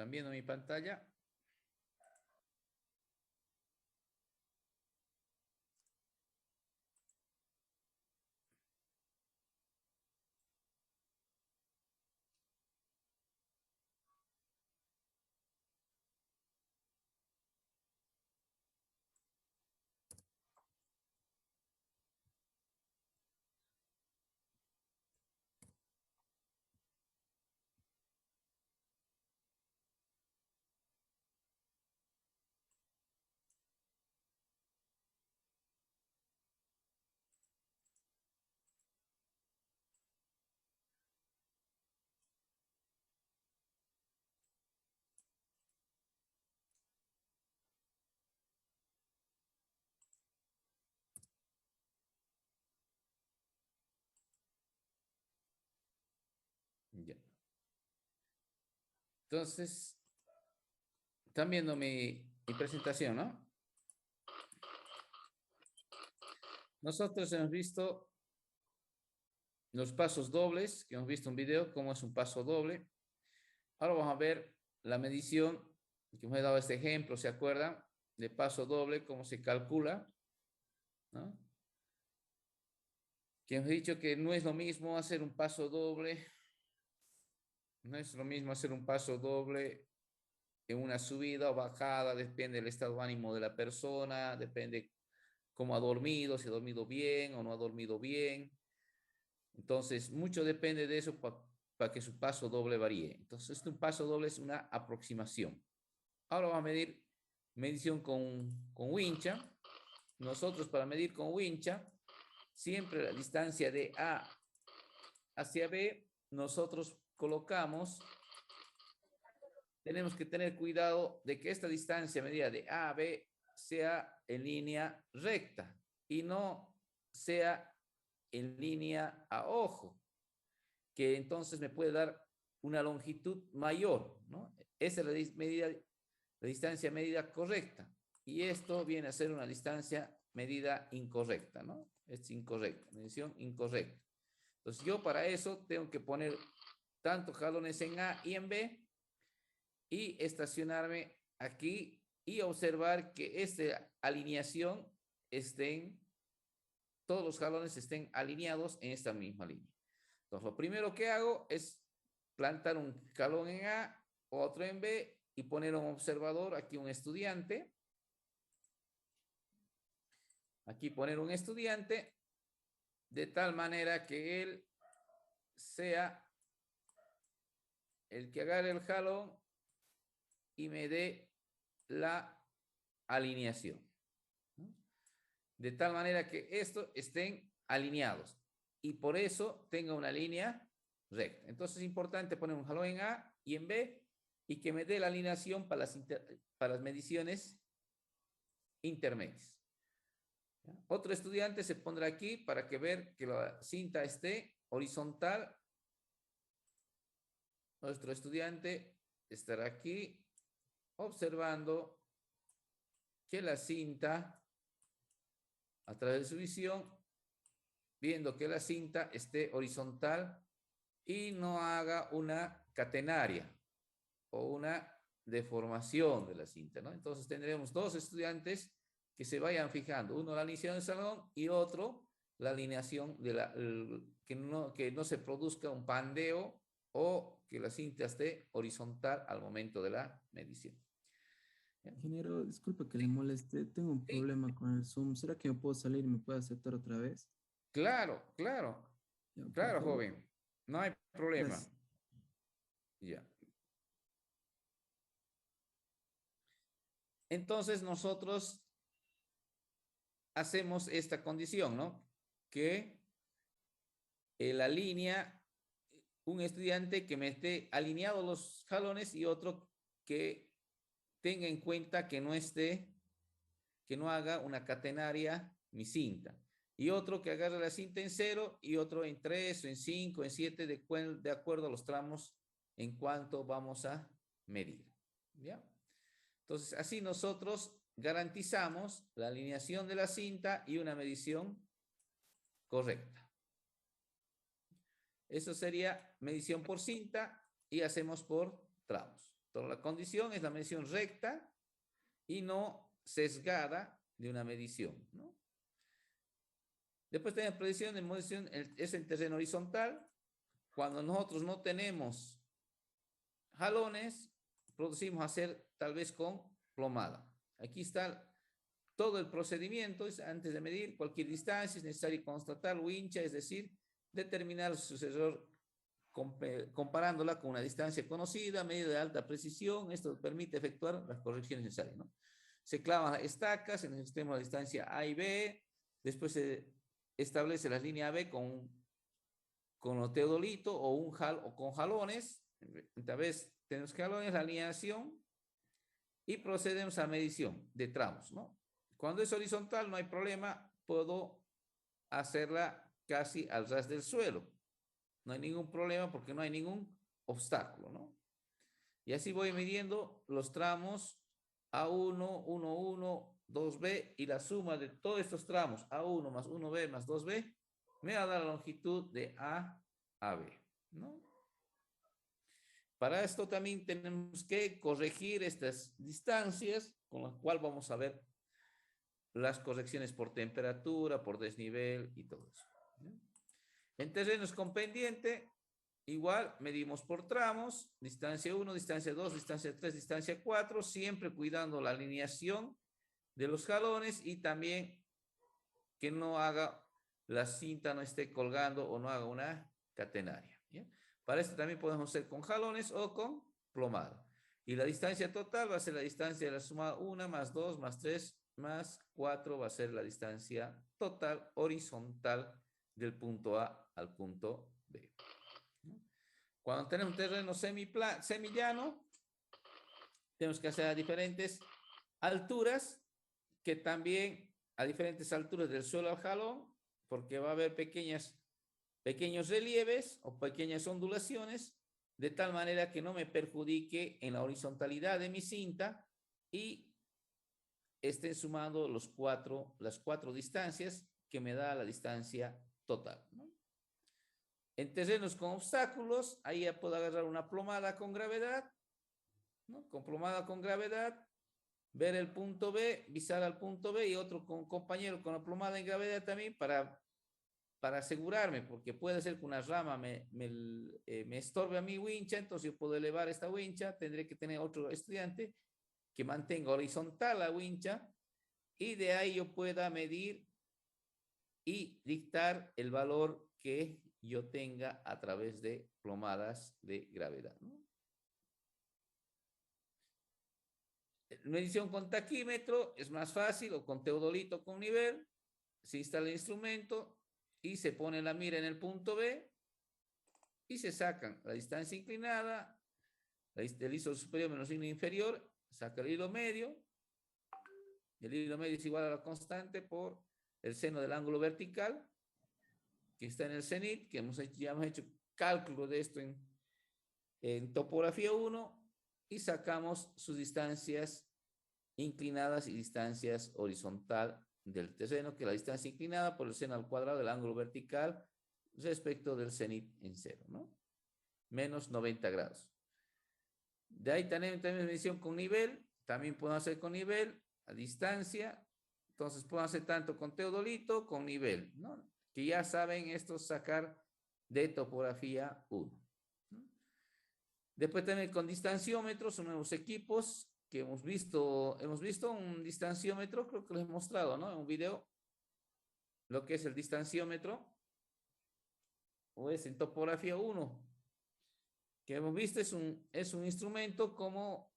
¿Están viendo mi pantalla? Ya. Entonces, están viendo mi presentación, ¿no? Nosotros hemos visto los pasos dobles, que hemos visto un video, cómo es un paso doble. Ahora vamos a ver la medición, que me he dado este ejemplo, ¿se acuerdan? De paso doble, cómo se calcula, ¿no? Que hemos dicho que no es lo mismo hacer un paso doble, no es lo mismo hacer un paso doble en una subida o bajada, depende del estado de ánimo de la persona, depende cómo ha dormido, si ha dormido bien o no ha dormido bien. Entonces, mucho depende de eso para que su paso doble varíe. Entonces, un paso doble es una aproximación. Ahora vamos a medir medición con wincha. Nosotros para medir con wincha, siempre la distancia de A hacia B, nosotros colocamos, tenemos que tener cuidado de que esta distancia medida de A a B sea en línea recta y no sea en línea a ojo, que entonces me puede dar una longitud mayor, ¿no? Esa es la distancia medida correcta. Y esto viene a ser una distancia medida incorrecta, ¿no? Es incorrecta, medición incorrecta. Entonces yo para eso tengo que poner tanto jalones en A y en B y estacionarme aquí y observar que esta alineación todos los jalones estén alineados en esta misma línea. Entonces lo primero que hago es plantar un jalón en A, otro en B y poner un observador, aquí un estudiante. Aquí poner un estudiante de tal manera que él sea el que agarre el jalón y me dé la alineación. De tal manera que estos estén alineados y por eso tenga una línea recta. Entonces es importante poner un jalón en A y en B y que me dé la alineación para las mediciones intermedias. ¿Ya? Otro estudiante se pondrá aquí para que ver que la cinta esté horizontal. Nuestro estudiante estará aquí observando que la cinta, a través de su visión, viendo que la cinta esté horizontal y no haga una catenaria o una deformación de la cinta, ¿no? Entonces tendremos dos estudiantes que se vayan fijando, uno la alineación del salón y otro la alineación de que no se produzca un pandeo o que la cinta esté horizontal al momento de la medición. ¿Ya? Ingeniero, disculpe que le moleste, tengo un Sí, problema con el Zoom. ¿Será que me puedo salir y me puede aceptar otra vez? claro, claro, Ya, por claro, favor. joven, no hay problema. Gracias. Ya. Entonces nosotros hacemos esta condición, ¿no? Que la línea, un estudiante que me esté alineado los jalones y otro que tenga en cuenta que que no haga una catenaria mi cinta. Y otro que agarre la cinta en 0 y otro en 3 o en 5, en 7, de acuerdo a los tramos en cuanto vamos a medir. ¿Ya? Entonces, así nosotros garantizamos la alineación de la cinta y una medición correcta. Eso sería medición por cinta y hacemos por tramos. Toda la condición es la medición recta y no sesgada de una medición, ¿no? Después tenemos predicción de medición, es en terreno horizontal. Cuando nosotros no tenemos jalones, producimos hacer tal vez con plomada. Aquí está todo el procedimiento. Antes de medir cualquier distancia es necesario constatar wincha, es decir, determinar su sucesor comparándola con una distancia conocida, medida de alta precisión. Esto permite efectuar las correcciones necesarias, ¿no? Se clavan las estacas en el extremo de la distancia A y B. Después se establece la línea B con teodolito o con jalones. Esta vez tenemos jalones, la alineación y procedemos a medición de tramos, ¿no? Cuando es horizontal no hay problema, puedo hacerla casi al ras del suelo. No hay ningún problema porque no hay ningún obstáculo, ¿no? Y así voy midiendo los tramos A1, 1, 2B y la suma de todos estos tramos A1 más 1B más 2B me va a dar la longitud de A a B, ¿no? Para esto también tenemos que corregir estas distancias, con las cuales vamos a ver las correcciones por temperatura, por desnivel y todo eso, ¿no? En terrenos con pendiente, igual medimos por tramos, distancia 1, distancia 2, distancia 3, distancia 4, siempre cuidando la alineación de los jalones y también que no haga la cinta, no esté colgando o no haga una catenaria, ¿bien? Para esto también podemos hacer con jalones o con plomada. Y la distancia total va a ser la distancia de la suma 1 más 2 más 3 más 4 va a ser la distancia total horizontal del punto A al punto B. Cuando tenemos un terreno semillano, tenemos que hacer a diferentes alturas, que también a diferentes alturas del suelo al jalón, porque va a haber pequeños relieves o pequeñas ondulaciones, de tal manera que no me perjudique en la horizontalidad de mi cinta y estén sumando las cuatro distancias que me da la distancia total, ¿no? En terrenos con obstáculos, ahí ya puedo agarrar una plomada con gravedad, ¿no? Con plomada con gravedad, ver el punto B, visar al punto B y otro con compañero con la plomada en gravedad también para asegurarme, porque puede ser que una rama me estorbe a mi wincha, entonces yo puedo elevar esta wincha, tendré que tener otro estudiante que mantenga horizontal la wincha y de ahí yo pueda medir y dictar el valor que yo tenga a través de plomadas de gravedad, ¿no? Medición con taquímetro es más fácil, o con teodolito con nivel. Se instala el instrumento y se pone la mira en el punto B y se sacan la distancia inclinada, el hilo superior menos el hilo inferior, saca el hilo medio. El hilo medio es igual a la constante por el seno del ángulo vertical que está en el cenit, que ya hemos hecho cálculo de esto en topografía 1 y sacamos sus distancias inclinadas y distancias horizontal del terreno, que la distancia inclinada por el seno al cuadrado del ángulo vertical respecto del cenit en cero, ¿no? Menos 90 grados. De ahí tenemos medición con nivel, también podemos hacer con nivel, a distancia, entonces podemos hacer tanto con teodolito, con nivel, ¿no? Que ya saben esto sacar de topografía 1. ¿No? Después también con distanciómetros, son nuevos equipos que hemos visto un distanciómetro, creo que les he mostrado, ¿no? En un video, lo que es el distanciómetro, o es en topografía 1, que hemos visto es un instrumento como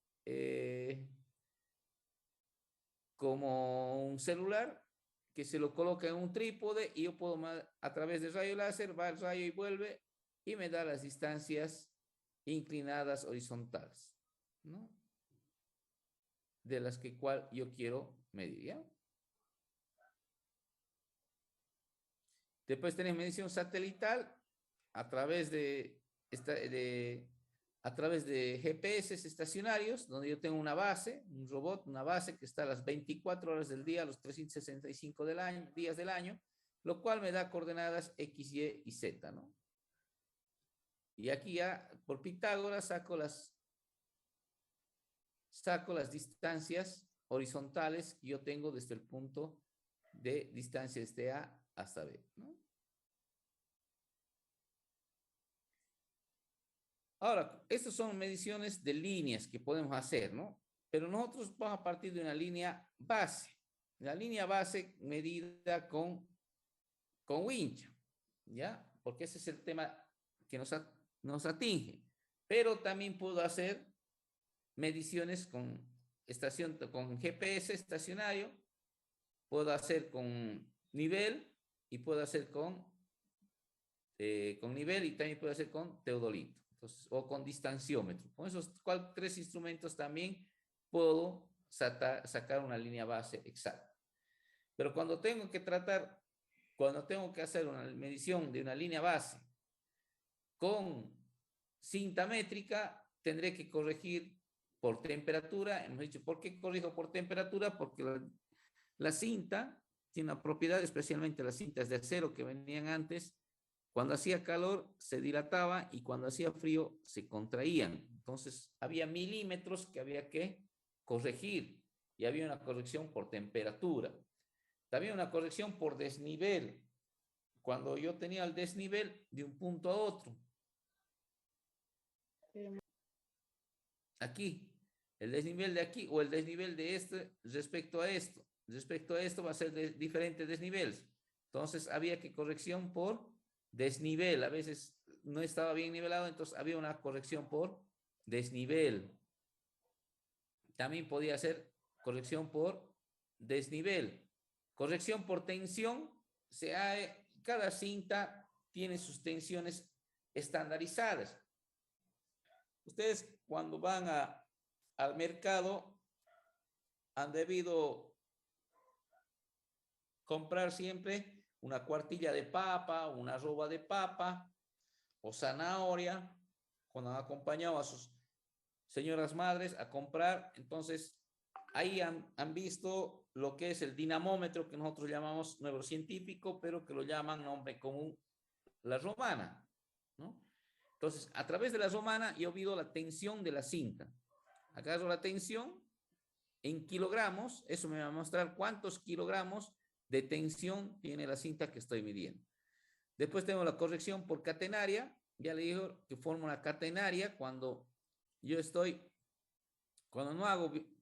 un celular que se lo coloca en un trípode y yo puedo a través del rayo láser, va el rayo y vuelve y me da las distancias inclinadas horizontales, ¿no? De las que cual yo quiero medir, ¿ya? Después tenemos medición satelital a través de GPS estacionarios, donde yo tengo una base, un robot, una base que está a las 24 horas del día, los 365 días del año, lo cual me da coordenadas X, Y y Z, ¿no? Y aquí ya por Pitágoras saco las saco las distancias horizontales que yo tengo desde el punto de distancia desde A hasta B, ¿no? Ahora, estas son mediciones de líneas que podemos hacer, ¿no? Pero nosotros vamos a partir de una línea base. La línea base medida con wincha, ¿ya? Porque ese es el tema que nos atinge. Pero también puedo hacer mediciones con GPS estacionario, puedo hacer con nivel y puedo hacer con nivel y también puedo hacer con teodolito. Entonces, o con distanciómetro. Con esos tres instrumentos también puedo sacar una línea base exacta. Pero cuando tengo que hacer una medición de una línea base con cinta métrica, tendré que corregir por temperatura. Hemos dicho, ¿por qué corrijo por temperatura? Porque la cinta tiene una propiedad, especialmente las cintas de acero que venían antes. Cuando hacía calor se dilataba y cuando hacía frío se contraían. Entonces había milímetros que había que corregir y había una corrección por temperatura. También una corrección por desnivel. Cuando yo tenía el desnivel de un punto a otro. Aquí, el desnivel de aquí o el desnivel de este respecto a esto. Respecto a esto va a ser diferentes desniveles. Entonces había que corrección por desnivel. A veces no estaba bien nivelado, entonces había una corrección por desnivel. También podía ser corrección por desnivel. Corrección por tensión. Cada cinta tiene sus tensiones estandarizadas. Ustedes cuando van al mercado han debido comprar siempre una cuartilla de papa, una roba de papa o zanahoria, cuando han acompañado a sus señoras madres a comprar. Entonces ahí han visto lo que es el dinamómetro, que nosotros llamamos neurocientífico, pero que lo llaman nombre común la romana, ¿no? Entonces, a través de la romana yo mido la tensión de la cinta. Agarro la tensión en kilogramos, eso me va a mostrar cuántos kilogramos de tensión tiene la cinta que estoy midiendo. Después tengo la corrección por catenaria. Ya le digo que forma una catenaria cuando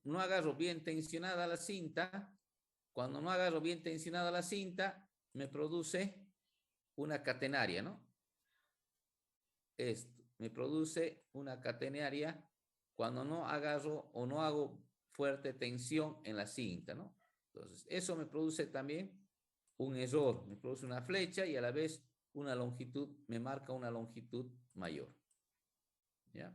no agarro bien tensionada la cinta. Cuando no agarro bien tensionada la cinta, me produce una catenaria, ¿no? Esto me produce una catenaria cuando no agarro o no hago fuerte tensión en la cinta, ¿no? Entonces, eso me produce también un error, me produce una flecha y a la vez una longitud, me marca una longitud mayor. ¿Ya?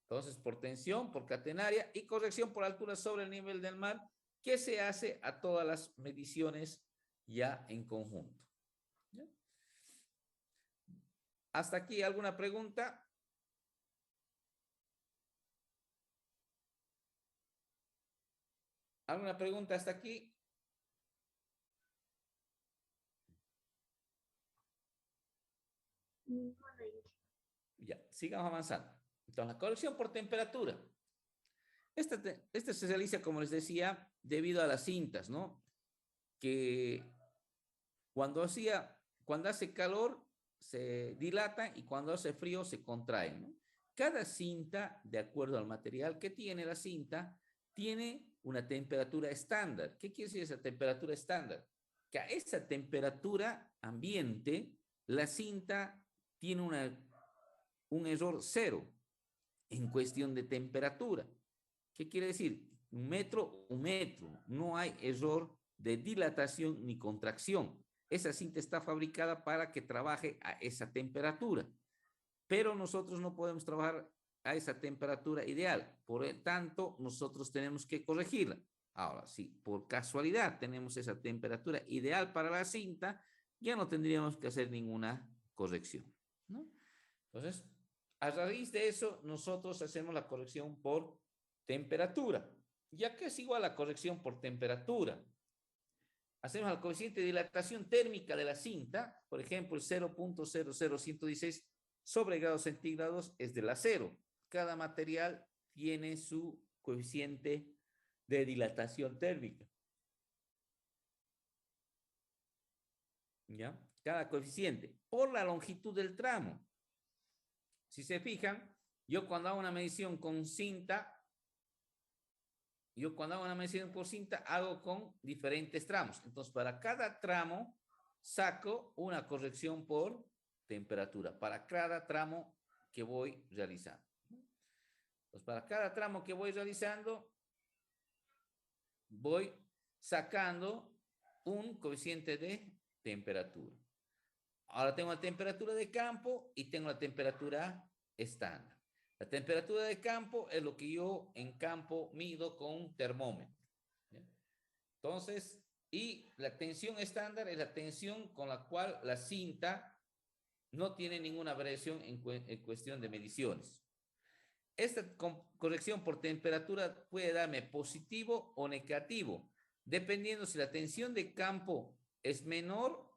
Entonces, por tensión, por catenaria y corrección por altura sobre el nivel del mar, que se hace a todas las mediciones ya en conjunto. ¿Ya? ¿Hasta aquí alguna pregunta? ¿Alguna pregunta hasta aquí? Ya, sigamos avanzando. Entonces, la corrección por temperatura. Esta se realiza, como les decía, debido a las cintas, ¿no? Que cuando hace calor se dilata y cuando hace frío se contraen, ¿no? Cada cinta, de acuerdo al material que tiene la cinta, tiene una temperatura estándar. ¿Qué quiere decir esa temperatura estándar? Que a esa temperatura ambiente, la cinta tiene un error cero en cuestión de temperatura. ¿Qué quiere decir? Un metro. No hay error de dilatación ni contracción. Esa cinta está fabricada para que trabaje a esa temperatura. Pero nosotros no podemos trabajar a esa temperatura ideal. Por lo tanto, nosotros tenemos que corregirla. Ahora, si por casualidad tenemos esa temperatura ideal para la cinta, ya no tendríamos que hacer ninguna corrección, ¿no? Entonces, a raíz de eso, nosotros hacemos la corrección por temperatura. ¿Ya que es igual a la corrección por temperatura? hacemos el coeficiente de dilatación térmica de la cinta, por ejemplo, el 0.00116 sobre grados centígrados es del acero. Cada material tiene su coeficiente de dilatación térmica. ¿Ya? Cada coeficiente por la longitud del tramo. Si se fijan, yo cuando hago una medición con cinta, hago con diferentes tramos. Entonces, para cada tramo, saco una corrección por temperatura, para cada tramo que voy realizando. Entonces, para cada tramo que voy realizando, voy sacando un coeficiente de temperatura. Ahora tengo la temperatura de campo y tengo la temperatura estándar. La temperatura de campo es lo que yo en campo mido con un termómetro. ¿Bien? Entonces, y la tensión estándar es la tensión con la cual la cinta no tiene ninguna variación en cuestión de mediciones. Esta corrección por temperatura puede darme positivo o negativo, dependiendo si la tensión de campo es menor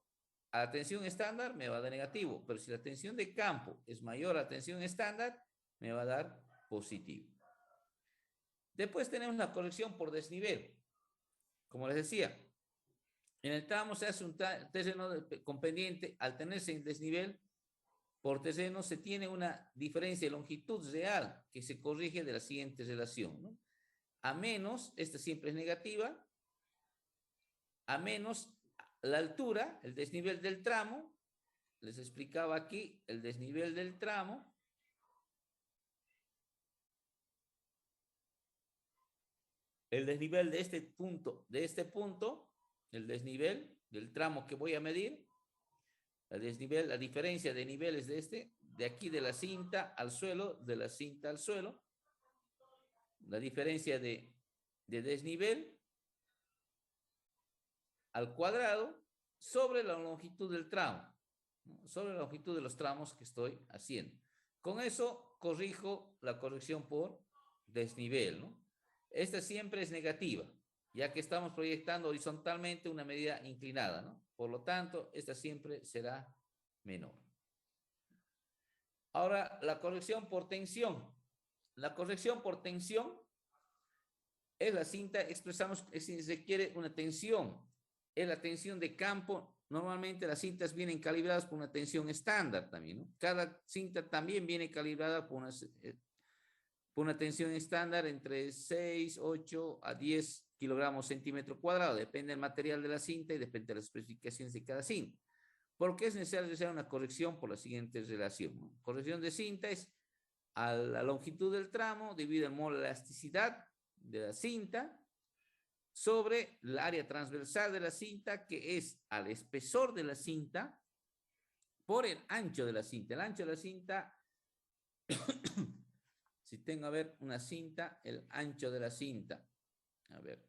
a la tensión estándar, me va a dar negativo, pero si la tensión de campo es mayor a la tensión estándar, me va a dar positivo. Después tenemos la corrección por desnivel. Como les decía, en el tramo se hace un terreno con pendiente. Al tenerse en desnivel, por terreno se tiene una diferencia de longitud real que se corrige de la siguiente relación, ¿no? A menos, esta siempre es negativa, a menos la altura, el desnivel del tramo. Les explicaba aquí el desnivel del tramo. El desnivel de este punto, el desnivel del tramo que voy a medir, la diferencia de niveles de aquí de la cinta al suelo, de la cinta al suelo, la diferencia de desnivel al cuadrado sobre la longitud del tramo, ¿no? Sobre la longitud de los tramos que estoy haciendo. Con eso corrijo la corrección por desnivel, ¿no? Esta siempre es negativa, ya que estamos proyectando horizontalmente una medida inclinada, ¿no? Por lo tanto, esta siempre será menor. Ahora, la corrección por tensión. La corrección por tensión es la cinta, expresamos si se quiere una tensión. Es la tensión de campo. Normalmente las cintas vienen calibradas por una tensión estándar también, ¿no? Cada cinta también viene calibrada por una tensión estándar entre 6, 8 a 10 kilogramos centímetro cuadrado. Depende del material de la cinta y depende de las especificaciones de cada cinta. ¿Por qué es necesario hacer una corrección? Por la siguiente relación, ¿no? Corrección de cinta es a la longitud del tramo dividido en mola elasticidad de la cinta sobre el área transversal de la cinta, que es al espesor de la cinta por el ancho de la cinta. El ancho de la cinta, si tengo, a ver, una cinta, el ancho de la cinta, a ver.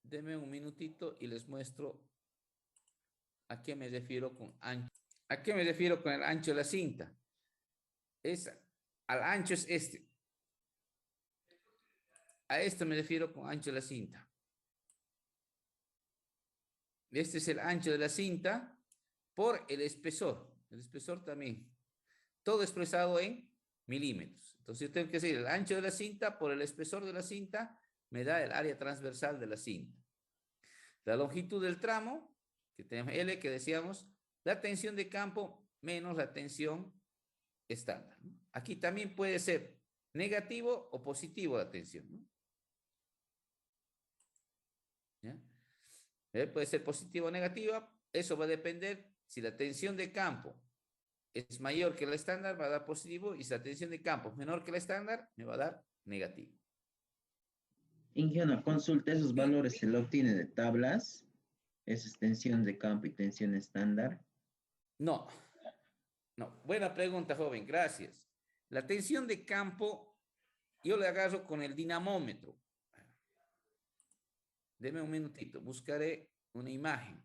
Denme un minutito y les muestro a qué me refiero con ancho. ¿A qué me refiero con el ancho de la cinta? Al ancho es este. A esto me refiero con ancho de la cinta. Este es el ancho de la cinta por el espesor. El espesor también. Todo expresado en milímetros. Entonces yo tengo que decir el ancho de la cinta por el espesor de la cinta me da el área transversal de la cinta. La longitud del tramo, que tenemos L, que decíamos, la tensión de campo menos la tensión estándar, ¿no? Aquí también puede ser negativo o positivo la tensión, ¿no? ¿Ya? Puede ser positiva o negativa. Eso va a depender si la tensión de campo es mayor que la estándar, va a dar positivo, y si la tensión de campo es menor que la estándar, me va a dar negativo. Inge, consulta, esos valores se lo obtiene de tablas. Esa es tensión de campo y tensión estándar. No, no. Buena pregunta, joven. Gracias. La tensión de campo yo le agarro con el dinamómetro. Deme un minutito. Buscaré una imagen.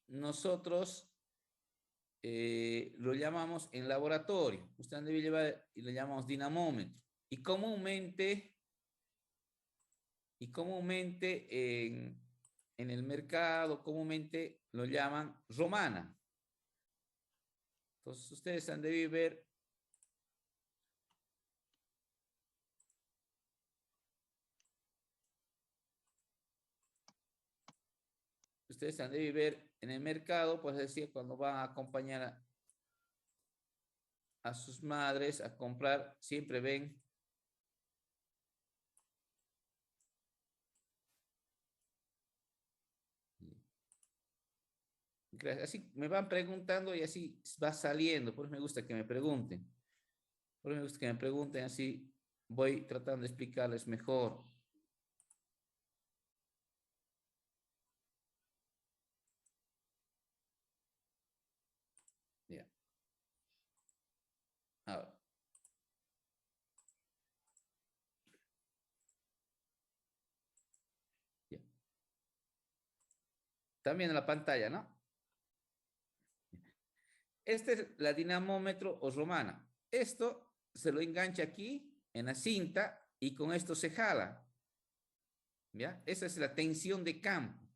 Nosotros lo llamamos en laboratorio. Usted debe llevar y lo llamamos dinamómetro. Y comúnmente y comúnmente en el mercado, comúnmente lo llaman romana. Entonces, ustedes han debido ver en el mercado, pues decir, cuando van a acompañar a sus madres a comprar, siempre ven así me van preguntando y así va saliendo. Por eso me gusta que me pregunten. Por eso me gusta que me pregunten, así voy tratando de explicarles mejor. Ya. Ahora. Ya. También en la pantalla, ¿no? Esta es la dinamómetro o romana. Esto se lo engancha aquí en la cinta y con esto se jala. ¿Ya? Esa es la tensión de campo.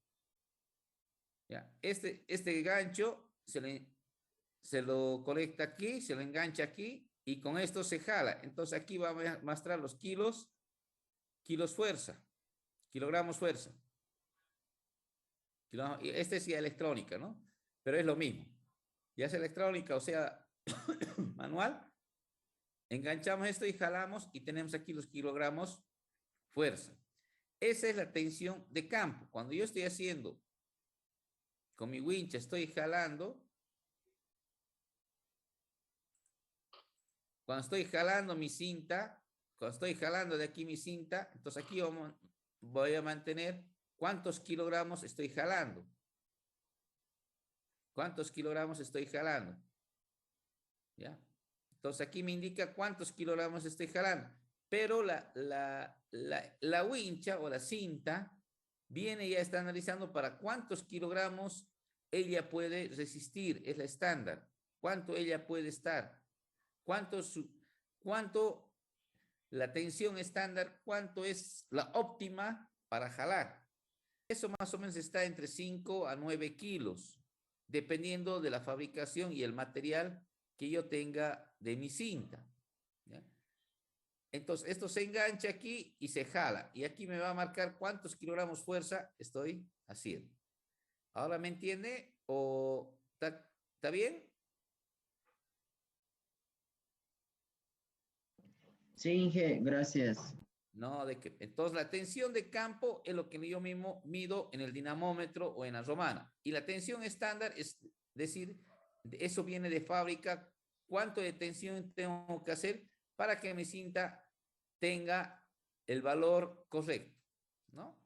¿Ya? Este gancho se lo conecta aquí, se lo engancha aquí y con esto se jala. Entonces aquí va a mostrar los kilos fuerza, kilogramos fuerza. Este es ya electrónica, ¿no? Pero es lo mismo. Ya sea electrónica o sea manual, enganchamos esto y jalamos y tenemos aquí los kilogramos fuerza. Esa es la tensión de campo. Cuando yo estoy haciendo con mi wincha, estoy jalando. Cuando estoy jalando mi cinta, cuando estoy jalando de aquí mi cinta, entonces aquí voy a mantener cuántos kilogramos estoy jalando. ¿Cuántos kilogramos estoy jalando? ¿Ya? Entonces aquí me indica cuántos kilogramos estoy jalando. Pero la wincha o la cinta viene ya está analizando para cuántos kilogramos ella puede resistir. Es la estándar. ¿Cuánto ella puede estar? ¿Cuánto la tensión estándar? ¿Cuánto es la óptima para jalar? Eso más o menos está entre 5 a 9 kilos, dependiendo de la fabricación y el material que yo tenga de mi cinta. ¿Ya? Entonces, esto se engancha aquí y se jala. Y aquí me va a marcar cuántos kilogramos fuerza estoy haciendo. ¿Ahora me entiende? ¿O está bien? Sí, Inge, gracias. No, de que entonces la tensión de campo es lo que yo mismo mido en el dinamómetro o en la romana. Y la tensión estándar es decir, eso viene de fábrica, cuánto de tensión tengo que hacer para que mi cinta tenga el valor correcto, ¿no?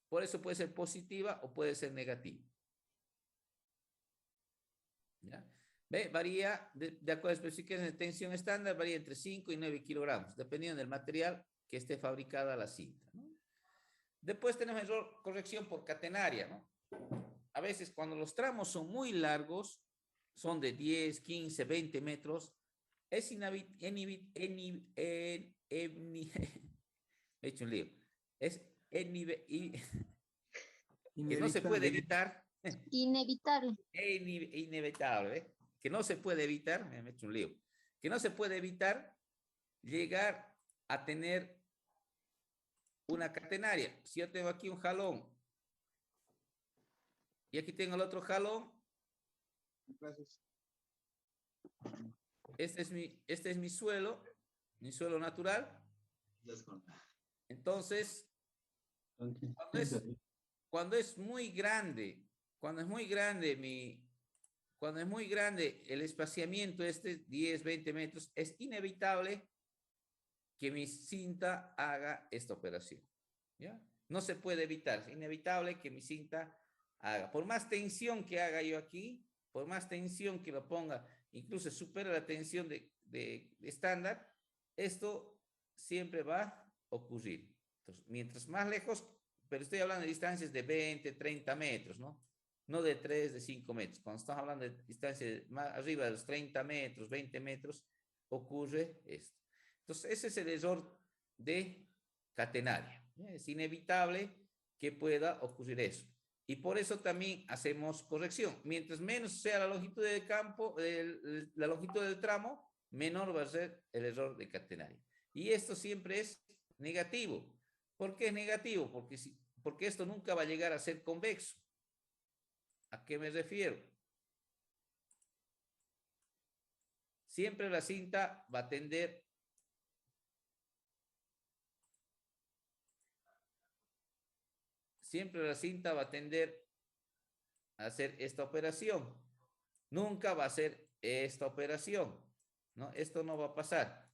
Por eso puede ser positiva o puede ser negativa. ¿Ya? ¿Ve? Varía, de acuerdo a especificaciones de tensión estándar, varía entre 5 y 9 kilogramos, dependiendo del material que esté fabricada la cinta, ¿no? Después tenemos error, corrección por catenaria, ¿no? A veces cuando los tramos son muy largos, son de 10, 15, 20 metros, es he hecho un lío. Es que no se puede evitar. Inevitable. Inevitable, ¿eh? Que no se puede evitar, me he hecho un lío, que no se puede evitar llegar a tener una catenaria. Si yo tengo aquí un jalón y aquí tengo el otro jalón, este es mi suelo natural. Entonces, cuando es muy grande el espaciamiento 10, 20 metros, es inevitable que mi cinta haga esta operación. ¿Ya? No se puede evitar, es inevitable que mi cinta haga. Por más tensión que haga yo aquí, por más tensión que lo ponga, incluso supera la tensión de estándar, esto siempre va a ocurrir. Entonces, mientras más lejos, pero estoy hablando de distancias de 20, 30 metros, ¿no? No de 3, de 5 metros. Cuando estamos hablando de distancias más arriba de los 30 metros, 20 metros, ocurre esto. Entonces, ese es el error de catenaria. Es inevitable que pueda ocurrir eso. Y por eso también hacemos corrección. Mientras menos sea la longitud del campo, la longitud del tramo, menor va a ser el error de catenaria. Y esto siempre es negativo. ¿Por qué es negativo? Porque esto nunca va a llegar a ser convexo. ¿A qué me refiero? Siempre la cinta va a tender a hacer esta operación. Nunca va a ser esta operación, ¿no? Esto no va a pasar.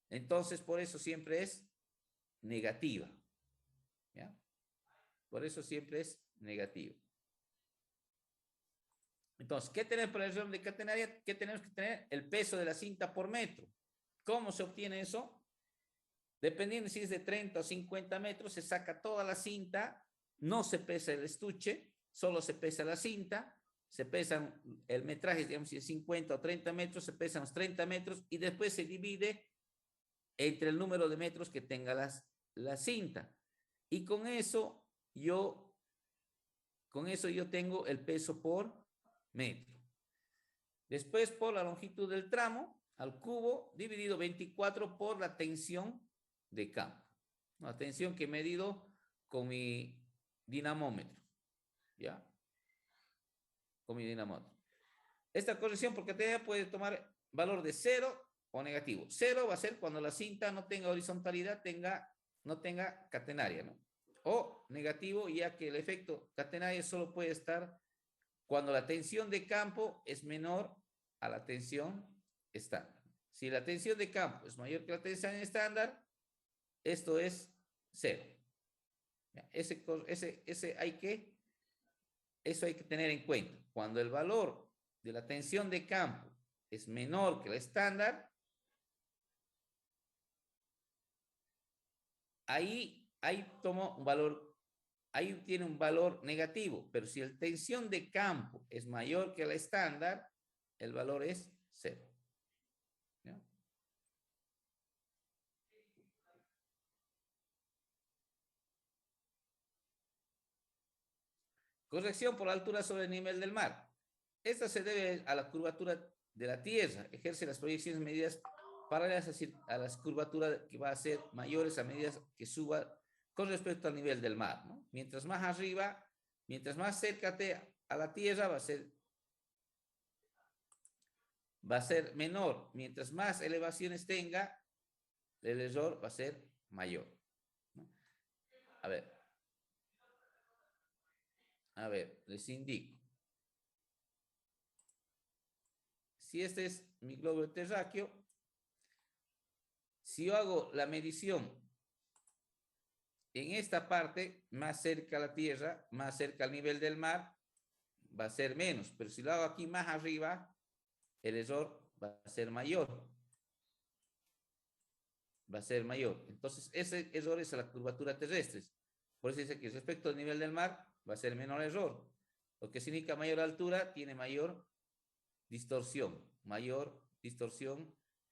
Entonces, por eso siempre es negativa, ¿ya? Por eso siempre es negativa. Entonces, ¿qué tenemos para el error de catenaria? ¿Qué tenemos que tener? El peso de la cinta por metro. ¿Cómo se obtiene eso? Dependiendo si es de 30 o 50 metros, se saca toda la cinta, no se pesa el estuche, solo se pesa la cinta, se pesan el metraje, digamos, si es 50 o 30 metros, se pesan los 30 metros y después se divide entre el número de metros que tenga la cinta. Y con eso yo tengo el peso por metro. Después por la longitud del tramo al cubo dividido 24 por la tensión de campo. La tensión que he medido con mi dinamómetro. ¿Ya? Con mi dinamómetro. Esta corrección por catenaria puede tomar valor de 0 o negativo. 0 va a ser cuando la cinta no tenga horizontalidad, no tenga catenaria, ¿no? O negativo, ya que el efecto catenaria solo puede estar cuando la tensión de campo es menor a la tensión estándar. Si la tensión de campo es mayor que la tensión estándar, esto es 0. Eso hay que tener en cuenta. Cuando el valor de la tensión de campo es menor que la estándar, ahí toma un valor, ahí tiene un valor negativo, pero si la tensión de campo es mayor que la estándar, el valor es 0. ¿Ya? Corrección por la altura sobre el nivel del mar. Esta se debe a la curvatura de la Tierra. Ejerce las proyecciones medidas paralelas a las curvaturas que va a ser mayores a medida que suba con respecto al nivel del mar, ¿no? Mientras más arriba, mientras más cerca a la Tierra va a ser menor. Mientras más elevaciones tenga, el error va a ser mayor, ¿no? A ver, les indico. Si este es mi globo terráqueo, si yo hago la medición en esta parte, más cerca a la Tierra, más cerca al nivel del mar, va a ser menos. Pero si lo hago aquí más arriba, el error va a ser mayor. Va a ser mayor. Entonces, ese error es a la curvatura terrestre. Por eso dice que respecto al nivel del mar, va a ser menor error. Lo que significa mayor altura, tiene mayor distorsión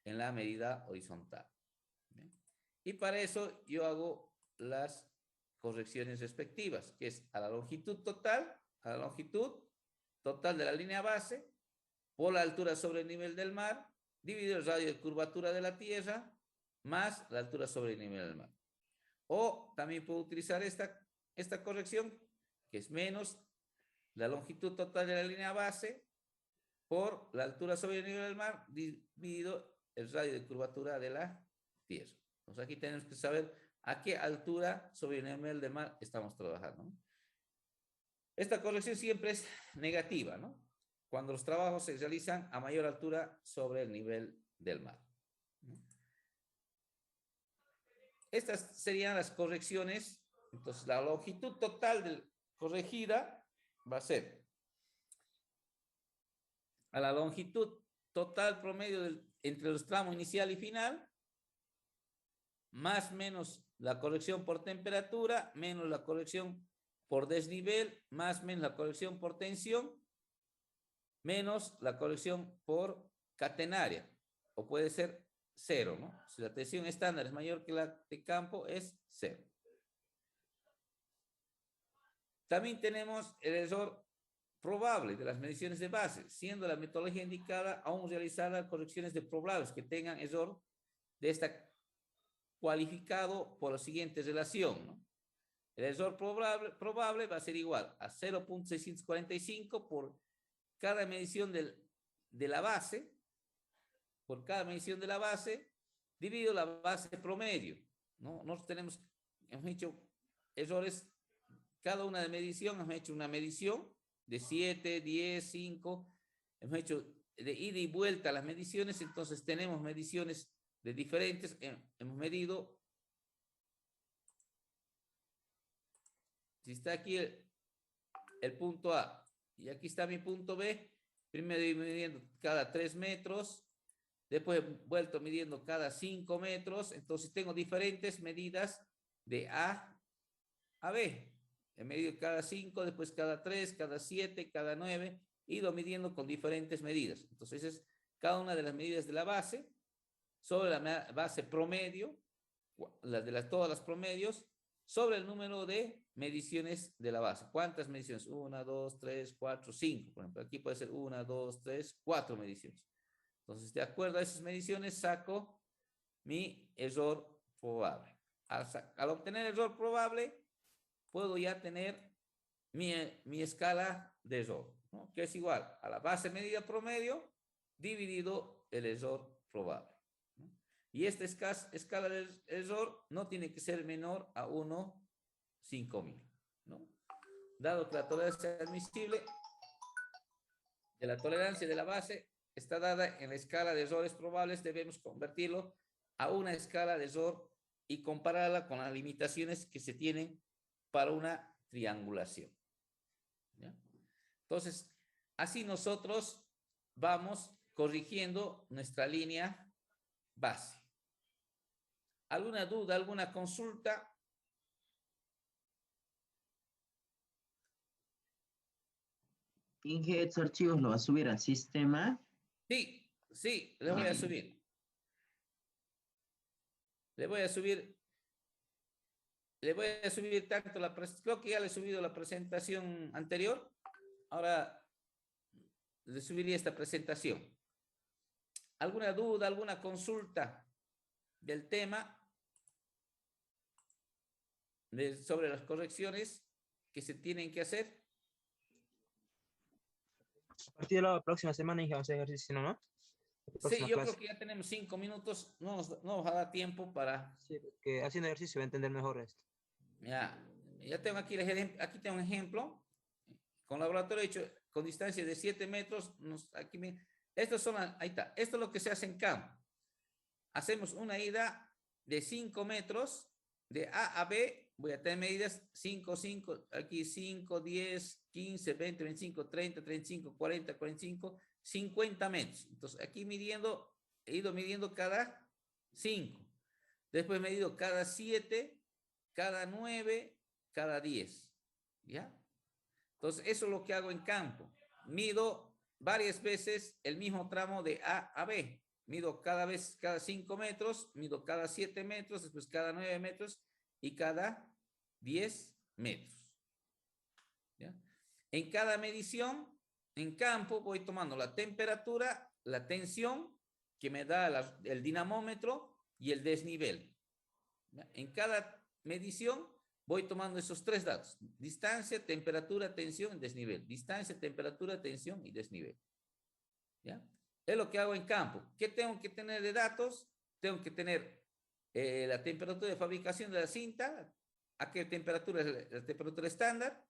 en la medida horizontal. ¿Bien? Y para eso yo hago las correcciones respectivas, que es a la longitud total de la línea base, por la altura sobre el nivel del mar, dividido el radio de curvatura de la Tierra, más la altura sobre el nivel del mar. O también puedo utilizar esta corrección, que es menos la longitud total de la línea base por la altura sobre el nivel del mar, dividido el radio de curvatura de la Tierra. Entonces aquí tenemos que saber a qué altura sobre el nivel del mar estamos trabajando, ¿no? Esta corrección siempre es negativa, ¿no? Cuando los trabajos se realizan a mayor altura sobre el nivel del mar, ¿no? Estas serían las correcciones. Entonces, la longitud total corregida va a ser a la longitud total promedio entre los tramos inicial y final, más menos la corrección por temperatura, menos la corrección por desnivel, más menos la corrección por tensión, menos la corrección por catenaria, o puede ser 0, ¿no? Si la tensión estándar es mayor que la de campo, es 0. También tenemos el error probable de las mediciones de base, siendo la metodología indicada aún realizar correcciones de probables que tengan error de esta cualificado por la siguiente relación, ¿no? El error probable va a ser igual a 0.645 por cada medición de la base, por cada medición de la base, dividido la base promedio, ¿no? Nosotros hemos hecho errores, cada una de medición, hemos hecho una medición de 7, 10, 5, hemos hecho de ida y vuelta las mediciones, entonces tenemos mediciones de diferentes, hemos medido, si está aquí el punto A y aquí está mi punto B, primero he midiendo cada 3 metros, después he vuelto midiendo cada 5 metros, entonces tengo diferentes medidas de A a B. He medido cada 5, después cada 3, cada 7, cada 9, he ido midiendo con diferentes medidas. Entonces es cada una de las medidas de la base sobre la base promedio, todas las promedios, sobre el número de mediciones de la base. ¿Cuántas mediciones? 1, 2, 3, 4, 5. Por ejemplo, aquí puede ser 1, 2, 3, 4 mediciones. Entonces, de acuerdo a esas mediciones, saco mi error probable. Al obtener el error probable, puedo ya tener mi escala de error, ¿no? Que es igual a la base medida promedio dividido el error probable, ¿no? Y esta escala de error no tiene que ser menor a 1/5000, ¿no? Dado que la tolerancia admisible de la tolerancia de la base está dada en la escala de errores probables, debemos convertirlo a una escala de error y compararla con las limitaciones que se tienen para una triangulación, ¿ya? Entonces, así nosotros vamos corrigiendo nuestra línea base. ¿Alguna duda, alguna consulta? Inge, estos archivos lo va a subir al sistema. Sí, sí, le voy a subir. Le voy a subir tanto creo que ya le he subido la presentación anterior. Ahora le subiría esta presentación. ¿Alguna duda, alguna consulta del tema sobre las correcciones que se tienen que hacer? A partir de la próxima semana vamos a hacer ejercicio, ¿no? Sí, yo clase. creo que ya tenemos 5 minutos, no nos va a dar tiempo para... Sí, que haciendo ejercicio va a entender mejor esto. Ya tengo aquí, aquí tengo un ejemplo, con laboratorio hecho con distancia de 7 metros, estos son, ahí está, esto es lo que se hace en campo. Hacemos una ida de 5 metros, de A a B, voy a tener medidas 5, 5, aquí 5, 10, 15, 20, 25, 30, 35, 40, 45, 50 metros. Entonces aquí he ido midiendo cada 5. Después he medido cada 7, cada 9, cada 10. ¿Ya? Entonces eso es lo que hago en campo. Mido varias veces el mismo tramo de A a B. Mido cada 5 metros, mido cada 7 metros, después cada 9 metros y cada 10 metros. ¿Ya? En cada medición, en campo, voy tomando la temperatura, la tensión que me da el dinamómetro y el desnivel. ¿Ya? En cada medición voy tomando esos 3 datos: distancia, temperatura, tensión y desnivel. Distancia, temperatura, tensión y desnivel. ¿Ya? Es lo que hago en campo. ¿Qué tengo que tener de datos? Tengo que tener la temperatura de fabricación de la cinta, a qué temperatura es la temperatura estándar,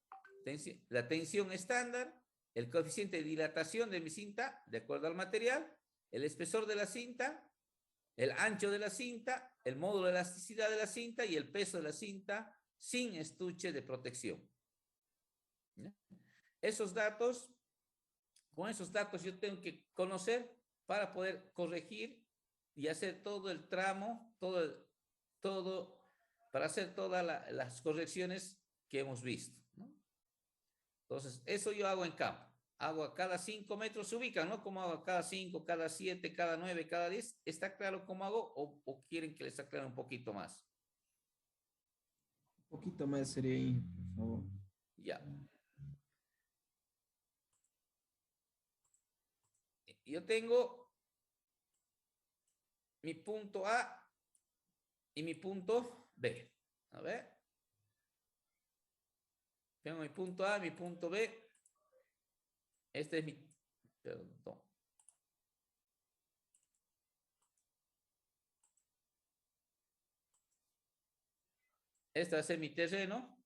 la tensión estándar, el coeficiente de dilatación de mi cinta, de acuerdo al material, el espesor de la cinta, el ancho de la cinta, el módulo de elasticidad de la cinta y el peso de la cinta sin estuche de protección. ¿Ya? Con esos datos yo tengo que conocer para poder corregir y hacer todo el tramo, para hacer todas las correcciones que hemos visto, ¿no? Entonces, eso yo hago en campo. Hago a cada 5 metros, se ubican, ¿no? Como hago a cada 5, cada 7, cada 9, cada 10. ¿Está claro cómo hago o quieren que les aclare un poquito más? Un poquito más sería ahí, por favor. Ya. Yo tengo mi punto A y mi punto B. A ver. Tengo mi punto A, mi punto B. Este es mi... Perdón. Este va a ser mi terreno.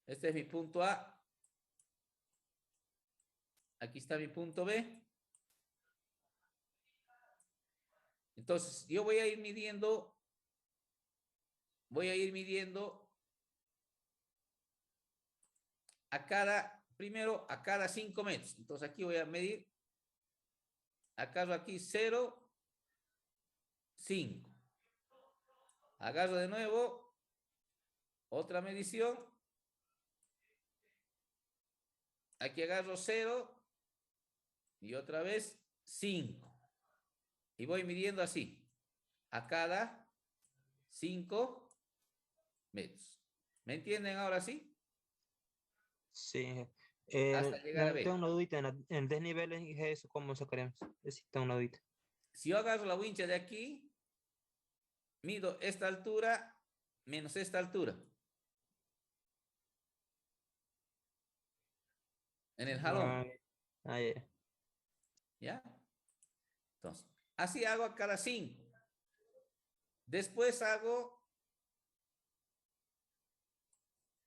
Este es mi punto A. Aquí está mi punto B. Entonces, yo voy a ir midiendo primero a cada 5 metros. Entonces, aquí voy a medir, agarro aquí 0, 5. Agarro de nuevo, otra medición. Aquí agarro 0 y otra vez 5. Y voy midiendo así, a cada 5 metros. ¿Me entienden ahora sí? Sí. Hasta llegar a B. Tengo una dudita en desniveles y eso, ¿cómo sacaremos? Sí, tengo una dudita. Si yo agarro la wincha de aquí, mido esta altura menos esta altura. En el jalón. Ya. ¿Ya? Entonces, así hago a cada 5. Después hago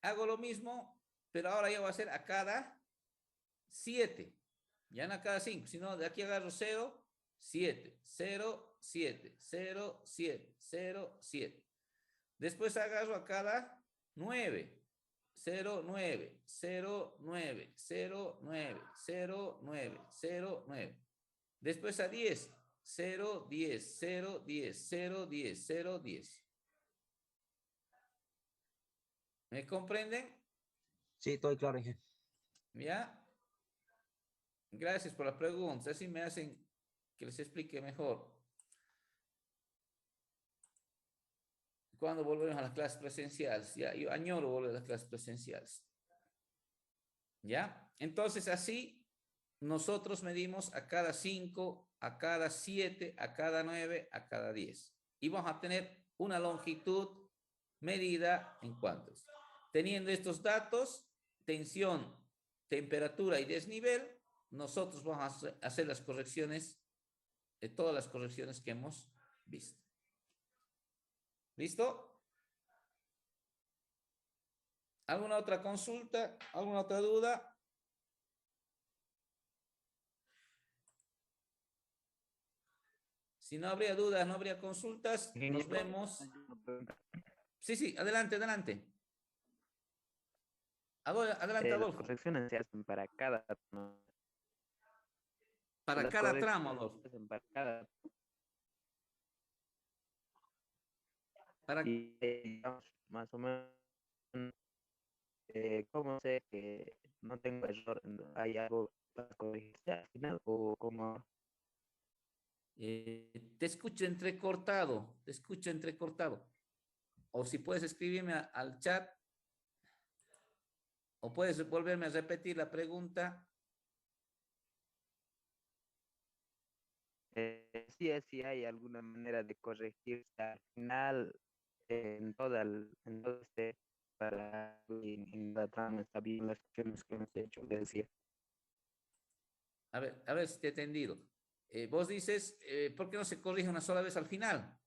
lo mismo, pero ahora ya voy a hacer a cada 7. Ya no a cada 5, sino de aquí agarro 0, 7, 0, 7, 0, 7, 0, 7. Después agarro a cada 9. 0, 9, 0, 9, 0, 9, 0, 9, 0, 9. Después a 10. 0, 10, 0, 10, 0, 10, 0, 10. ¿Me comprenden? Sí, estoy claro, Inge. ¿Ya? Gracias por las preguntas. Así me hacen que les explique mejor. ¿Cuándo volvemos a las clases presenciales? Ya, yo añoro volver a las clases presenciales. ¿Ya? Entonces, así nosotros medimos a cada 5, a cada 7, a cada 9, a cada 10. Y vamos a tener una longitud medida en cuantos. Teniendo estos datos, tensión, temperatura y desnivel, nosotros vamos a hacer las correcciones, todas las correcciones que hemos visto. ¿Listo? ¿Alguna otra consulta? ¿Alguna otra duda? Si no habría dudas, no habría consultas, nos vemos. Sí, adelante, adelante. Adelante, Las Adolfo. correcciones se hacen para cada tramo. Para Las cada tramo, correcciones Adolfo. se hacen para cada Para... y digamos, más o menos cómo sé que no tengo error, hay algo para corregirse al final o cómo. te escucho entrecortado, O si puedes escribirme al chat, o puedes volverme a repetir la pregunta. Si hay alguna manera de corregirse al final en todo este para en la trama está bien las acciones que hemos hecho, le decía. A ver si te he entendido. Vos dices, ¿por qué no se corrige una sola vez al final?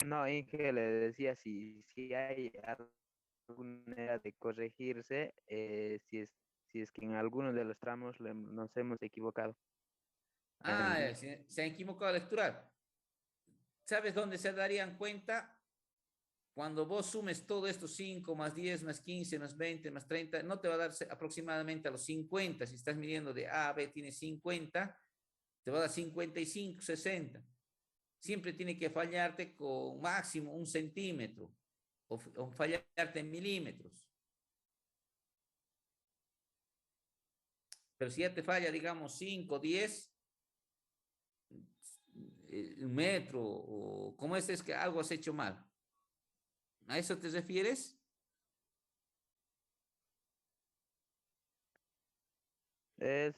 No, Inge le decía si hay alguna manera de corregirse, si es que en alguno de los tramos nos hemos equivocado. Se han equivocado al lecturar. ¿Sabes dónde se darían cuenta? Cuando vos sumes todo esto, 5 más 10 más 15 más 20 más 30, no te va a dar aproximadamente a los 50. Si estás midiendo de A a B, tiene 50, te va a dar 55, 60. Siempre tiene que fallarte con máximo 1 centímetro o fallarte en milímetros. Pero si ya te falla, digamos, 5, 10, 1 metro, o como es que algo has hecho mal. ¿A eso te refieres?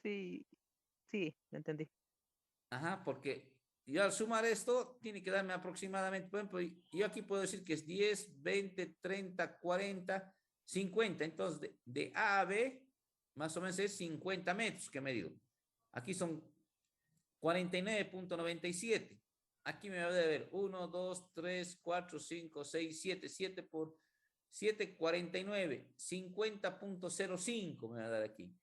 Sí, sí, entendí. Ajá, porque yo al sumar esto, tiene que darme aproximadamente, por ejemplo, yo aquí puedo decir que es 10, 20, 30, 40, 50. Entonces, de A a B, más o menos es 50 metros que he medido. Aquí son 49,97. Aquí me va a ver 1, 2, 3, 4, 5, 6, 7. 7 por 7, 49. 50,05 me va a dar aquí.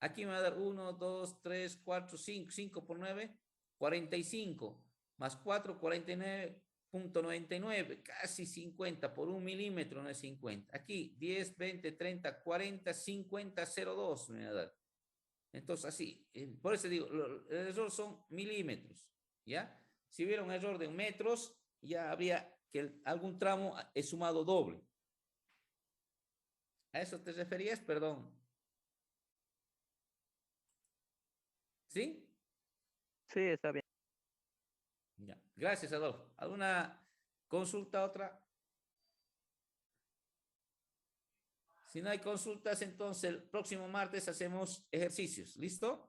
Aquí me va a dar 1, 2, 3, 4, 5. 5 por 9, 45. Más 4, 49,99. Casi 50 por 1 milímetro, no es 50. Aquí 10, 20, 30, 40, 50, 0,2 me va a dar. Entonces, así, por eso digo, el error son milímetros, ¿ya? Si hubiera un error de metros, ya habría que algún tramo es sumado doble. ¿A eso te referías? Perdón. ¿Sí? Sí, está bien. Ya. Gracias, Adolfo. ¿Alguna consulta otra? Si no hay consultas, entonces el próximo martes hacemos ejercicios. ¿Listo?